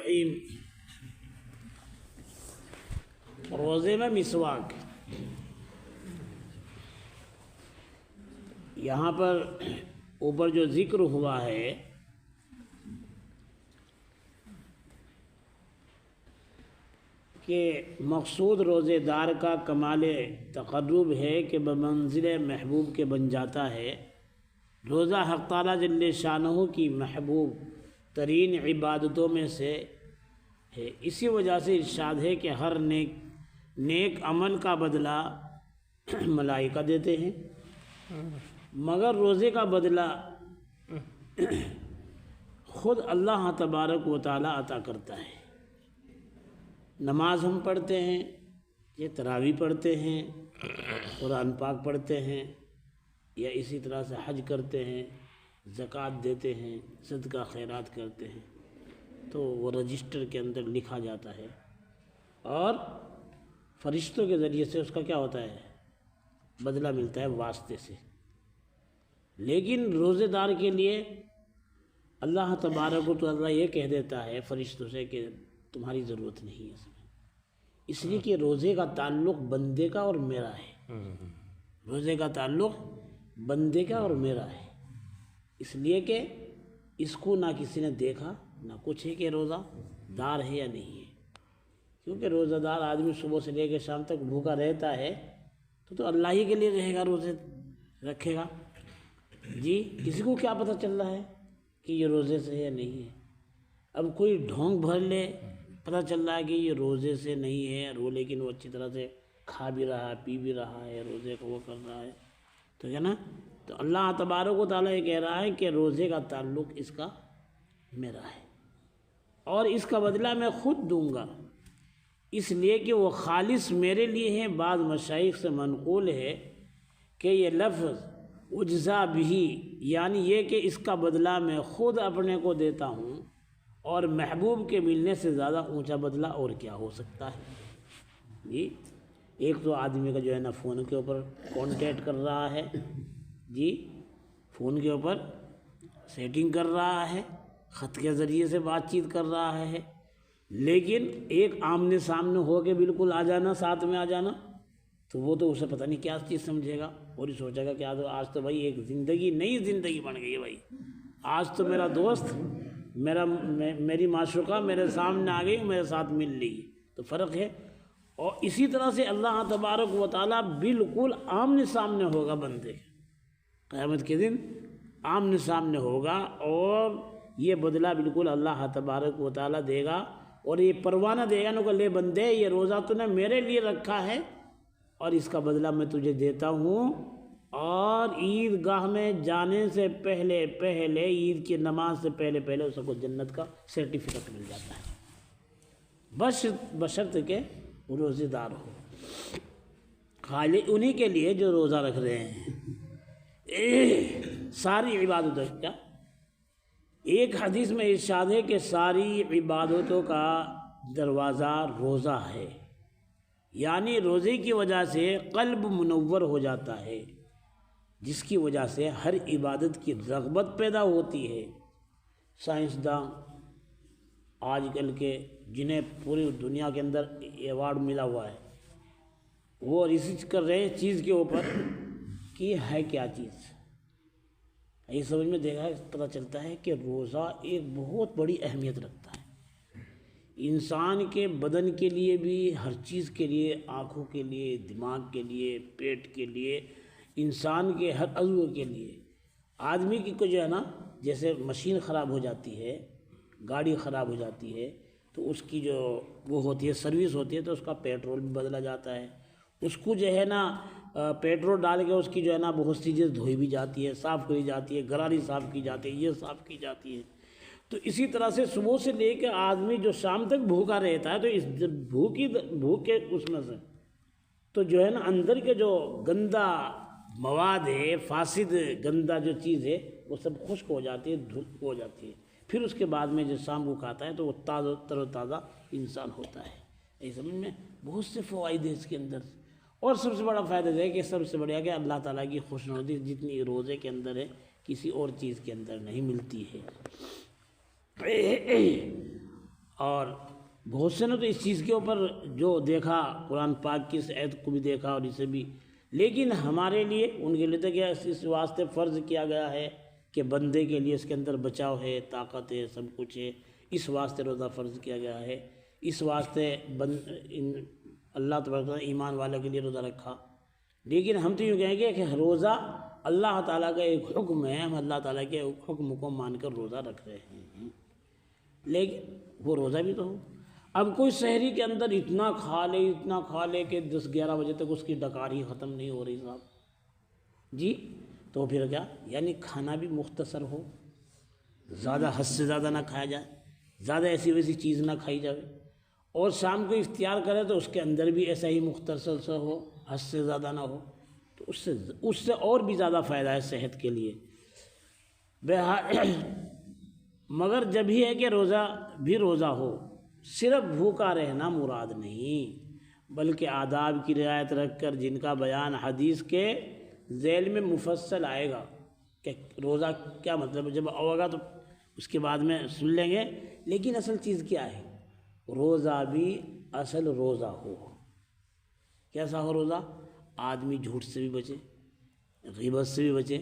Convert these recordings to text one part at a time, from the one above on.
الرحیم۔ روزے میں مسواک، یہاں پر اوپر جو ذکر ہوا ہے کہ مقصود روزے دار کا کمال تقرب ہے کہ بمنزل محبوب کے بن جاتا ہے۔ روزہ حق تعالیٰ جل شانہ کی محبوب ترین عبادتوں میں سے ہے، اسی وجہ سے ارشاد ہے کہ ہر نیک عمل کا بدلہ ملائکہ دیتے ہیں، مگر روزے کا بدلہ خود اللہ تبارک و تعالیٰ عطا کرتا ہے۔ نماز ہم پڑھتے ہیں، یہ تراویح پڑھتے ہیں، قرآن پاک پڑھتے ہیں، یا اسی طرح سے حج کرتے ہیں، زکوٰۃ دیتے ہیں، صدقہ خیرات کرتے ہیں، تو وہ رجسٹر کے اندر لکھا جاتا ہے اور فرشتوں کے ذریعے سے اس کا کیا ہوتا ہے، بدلہ ملتا ہے واسطے سے۔ لیکن روزے دار کے لیے اللہ تبارک و تعالیٰ یہ کہہ دیتا ہے فرشتوں سے کہ تمہاری ضرورت نہیں ہے اس میں، اس لیے کہ روزے کا تعلق بندے کا اور میرا ہے، روزے کا تعلق بندے کا اور میرا ہے، اس لیے کہ اس کو نہ کسی نے دیکھا نہ کچھ ہے کہ روزہ دار ہے یا نہیں ہے، کیونکہ روزہ دار آدمی صبح سے لے کے شام تک بھوکا رہتا ہے تو اللہ ہی کے لیے رہے گا، روزے رکھے گا جی، کسی کو کیا پتہ چل رہا ہے کہ یہ روزے سے ہے یا نہیں ہے۔ اب کوئی ڈھونگ بھر لے، پتہ چل رہا ہے کہ یہ روزے سے نہیں ہے وہ، لیکن وہ اچھی طرح سے کھا بھی رہا ہے، پی بھی رہا ہے، روزے کو وہ کر رہا ہے، تو ہے نا، تو اللہ تبارک و تعالیٰ یہ کہہ رہا ہے کہ روزے کا تعلق اس کا میرا ہے اور اس کا بدلہ میں خود دوں گا، اس لیے کہ وہ خالص میرے لیے ہے۔ بعض مشائخ سے منقول ہے کہ یہ لفظ اجزا بھی، یعنی یہ کہ اس کا بدلہ میں خود اپنے کو دیتا ہوں، اور محبوب کے ملنے سے زیادہ اونچا بدلہ اور کیا ہو سکتا ہے جی۔ ایک تو آدمی کا جو ہے نا فون کے اوپر کانٹیکٹ کر رہا ہے جی، فون کے اوپر سیٹنگ کر رہا ہے، خط کے ذریعے سے بات چیت کر رہا ہے، لیکن ایک آمنے سامنے ہو کے بالکل آ جانا، ساتھ میں آ جانا، تو وہ تو اسے پتہ نہیں کیا چیز سمجھے گا، اور یہ سوچے گا کہ آج تو بھائی ایک زندگی، نئی زندگی بن گئی ہے بھائی، آج تو میرا دوست، میری معشوقہ میرے سامنے آ گئی، میرے ساتھ مل لی، تو فرق ہے۔ اور اسی طرح سے اللہ تبارک و تعالیٰ بالکل آمنے سامنے ہوگا بندے، قیامت کے دن آمنے سامنے ہوگا، اور یہ بدلہ بالکل اللہ تبارک و تعالیٰ دے گا، اور یہ پروانہ دے گا نا کہ لے بندے، یہ روزہ تو نے میرے لیے رکھا ہے اور اس کا بدلہ میں تجھے دیتا ہوں، اور عید گاہ میں جانے سے پہلے عید کی نماز سے پہلے اس کو جنت کا سرٹیفکیٹ مل جاتا ہے، بشرط کہ روزے دار ہو، خالی انہی کے لیے جو روزہ رکھ رہے ہیں۔ ساری عبادتوں کا ایک حدیث میں ارشاد ہے کہ ساری عبادتوں کا دروازہ روزہ ہے، یعنی روزے کی وجہ سے قلب منور ہو جاتا ہے، جس کی وجہ سے ہر عبادت کی رغبت پیدا ہوتی ہے۔ سائنسداں آج کل کے جنہیں پوری دنیا کے اندر ایوارڈ ملا ہوا ہے، وہ ریسرچ کر رہے ہیں چیز کے اوپر کہ ہے کیا چیز، یہ سمجھ میں دیکھا پتہ چلتا ہے کہ روزہ ایک بہت بڑی اہمیت رکھتا ہے انسان کے بدن کے لیے بھی، ہر چیز کے لیے، آنکھوں کے لیے، دماغ کے لیے، پیٹ کے لیے، انسان کے ہر عضو کے لیے۔ آدمی کی کو جو ہے نا، جیسے مشین خراب ہو جاتی ہے، گاڑی خراب ہو جاتی ہے، تو اس کی جو وہ ہوتی ہے سروس ہوتی ہے، تو اس کا پیٹرول بھی بدلا جاتا ہے، اس کو جو ہے نا پیٹرول ڈال کے اس کی جو ہے نا بہت سی چیز دھوئی بھی جاتی ہے، صاف کری جاتی ہے، غراری صاف کی جاتی ہے، یہ صاف کی جاتی ہے۔ تو اسی طرح سے صبح سے لے کے آدمی جو شام تک بھوکا رہتا ہے، تو اس بھوک کے اس میں سے تو جو ہے نا اندر کے جو گندا مواد ہے، فاسد گندا جو چیز ہے، وہ سب خشک ہو جاتی ہے، دھوپ ہو جاتی ہے، پھر اس کے بعد میں جو شام کو کھاتا ہے تو وہ تر و تازہ انسان ہوتا ہے۔ یہ سمجھ میں بہت سے فوائد ہیں اس کے اندر، اور سب سے بڑا فائدہ یہ ہے کہ سب سے بڑھیا کہ اللہ تعالیٰ کی خوشنودی جتنی روزے کے اندر ہے کسی اور چیز کے اندر نہیں ملتی ہے۔ اور بہت سے نے تو اس چیز کے اوپر جو دیکھا قرآن پاک کی اس آیت کو بھی دیکھا اور اسے بھی، لیکن ہمارے لیے ان کے لیے تو کیا اس واسطے فرض کیا گیا ہے کہ بندے کے لیے اس کے اندر بچاؤ ہے، طاقت ہے، سب کچھ ہے، اس واسطے روزہ فرض کیا گیا ہے، اس واسطے اللہ تبارک و تعالیٰ ایمان والے کے لیے روزہ رکھا۔ لیکن ہم تو یوں کہیں گے کہ روزہ اللہ تعالیٰ کا ایک حکم ہے، ہم اللہ تعالیٰ کے حکم کو مان کر روزہ رکھ رہے ہیں، لیکن وہ روزہ بھی تو ہو۔ اب کوئی شہری کے اندر اتنا کھا لے کہ 10-11 بجے تک اس کی ڈکار ہی ختم نہیں ہو رہی صاحب جی، تو پھر کیا یعنی کھانا بھی مختصر ہو، زیادہ حد سے زیادہ نہ کھایا جائے، زیادہ ایسی ویسی چیز نہ کھائی جائے، اور شام کو افطار کرے تو اس کے اندر بھی ایسا ہی مختصر سا ہو، حد سے زیادہ نہ ہو، تو اس سے اور بھی زیادہ فائدہ ہے صحت کے لیے۔ مگر جب ہی ہے کہ روزہ بھی روزہ ہو، صرف بھوکا رہنا مراد نہیں، بلکہ آداب کی رعایت رکھ کر جن کا بیان حدیث کے ذیل میں مفصل آئے گا کہ روزہ کیا مطلب ہے، جب ہوگا تو اس کے بعد میں سن لیں گے، لیکن اصل چیز کیا ہے، روزہ بھی اصل روزہ ہو۔ کیسا ہو روزہ؟ آدمی جھوٹ سے بھی بچے، غیبت سے بھی بچے،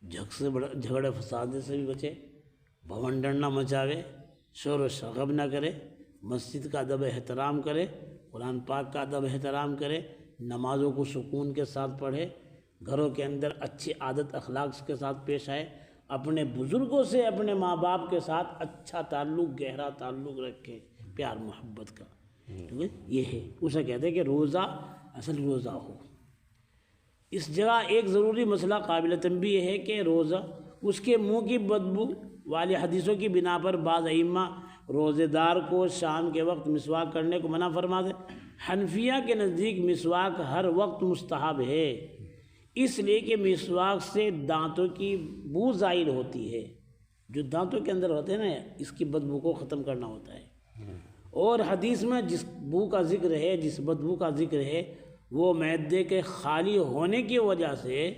جھگڑے فساد سے بھی بچے، بھونڈن نہ مچاوے، شور و شغب نہ کرے، مسجد کا ادب احترام کرے، قرآن پاک کا ادب احترام کرے، نمازوں کو سکون کے ساتھ پڑھے، گھروں کے اندر اچھی عادت اخلاق کے ساتھ پیش آئے، اپنے بزرگوں سے، اپنے ماں باپ کے ساتھ اچھا تعلق، گہرا تعلق رکھے، پیار محبت کا، یہ ہے اسے کہتے ہیں کہ روزہ اصل روزہ ہو۔ اس جگہ ایک ضروری مسئلہ قابل تنبیہ ہے کہ روزہ اس کے منہ کی بدبو والی حدیثوں کی بنا پر بعض ائمہ روزے دار کو شام کے وقت مسواک کرنے کو منع فرماتے ہیں۔ حنفیہ کے نزدیک مسواک ہر وقت مستحب ہے، اس لیے کہ مسواک سے دانتوں کی بو زائل ہوتی ہے، جو دانتوں کے اندر ہوتے ہیں نا، اس کی بدبو کو ختم کرنا ہوتا ہے، اور حدیث میں جس بو کا ذکر ہے، جس بدبو کا ذکر ہے، وہ معدے کے خالی ہونے کی وجہ سے،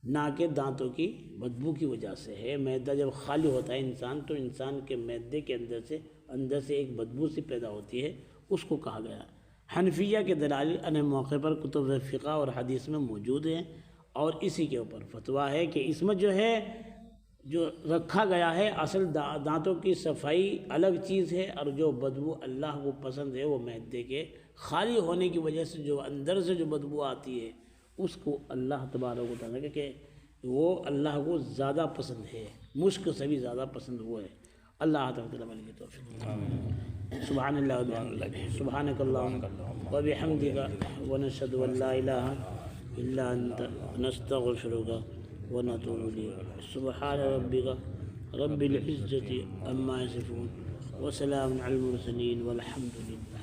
نہ کہ دانتوں کی بدبو کی وجہ سے ہے۔ معدہ جب خالی ہوتا ہے انسان، تو انسان کے معدے کے اندر سے ایک بدبو سی پیدا ہوتی ہے، اس کو کہا گیا۔ حنفیہ کے دلائل ان موقع پر کتب فقہ اور حدیث میں موجود ہیں، اور اسی کے اوپر فتویٰ ہے کہ اس میں جو رکھا گیا ہے، اصل دانتوں کی صفائی الگ چیز ہے، اور جو بدبو اللہ کو پسند ہے وہ معدے کے خالی ہونے کی وجہ سے جو اندر سے جو بدبو آتی ہے، اس کو اللہ تبارک و تعالیٰ کہ وہ اللہ کو زیادہ پسند ہے، مشک سے بھی زیادہ پسند وہ ہے۔ اللہ تعالیٰ علیہ کی توفیق۔ سبحان اللہ و بحمدہ، سبحانک اللہم و بحمدک، ونشہد ان لا الہ الا انت، نستغفرک ونتوب الیک۔ سبحان ربک رب العزة عما یصفون، وسلام علی المرسلین، والحمد للہ۔